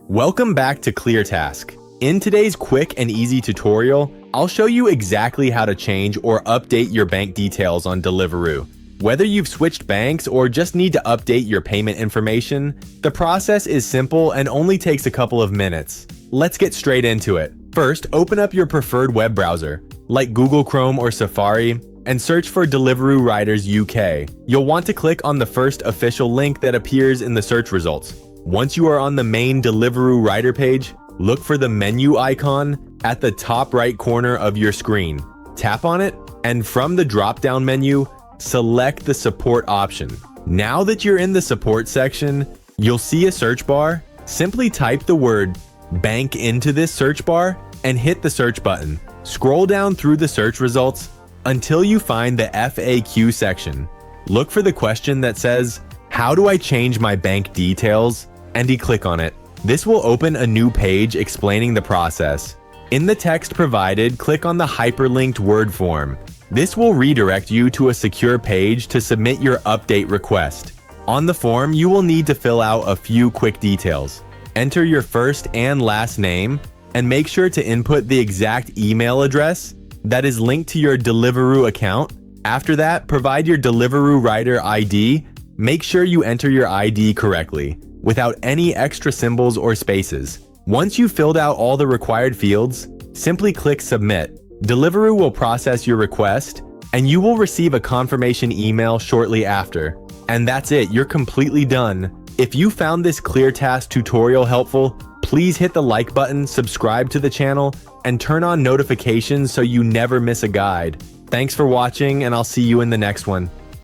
Welcome back to ClearTask. In today's quick and easy tutorial, I'll show you exactly how to change or update your bank details on Deliveroo. Whether you've switched banks or just need to update your payment information, the process is simple and only takes a couple of minutes. Let's get straight into it. First, open up your preferred web browser, like Google Chrome or Safari, and search for Deliveroo Riders UK. You'll want to click on the first official link that appears in the search results. Once you are on the main Deliveroo Rider page, look for the menu icon at the top right corner of your screen. Tap on it, and from the drop-down menu, select the support option. Now that you're in the support section, you'll see a search bar. Simply type the word bank into this search bar and hit the search button. Scroll down through the search results until you find the FAQ section. Look for the question that says, "How do I change my bank details?" and click on it. This will open a new page explaining the process. In the text provided, click on the hyperlinked word form. This will redirect you to a secure page to submit your update request. On the form, you will need to fill out a few quick details. Enter your first and last name, and make sure to input the exact email address that is linked to your Deliveroo account. After that, provide your Deliveroo Rider ID. Make sure you enter your ID correctly, without any extra symbols or spaces. Once you've filled out all the required fields, simply click Submit. Deliveroo will process your request, and you will receive a confirmation email shortly after. And that's it, you're completely done. If you found this ClearTask tutorial helpful, please hit the like button, subscribe to the channel, and turn on notifications so you never miss a guide. Thanks for watching, and I'll see you in the next one.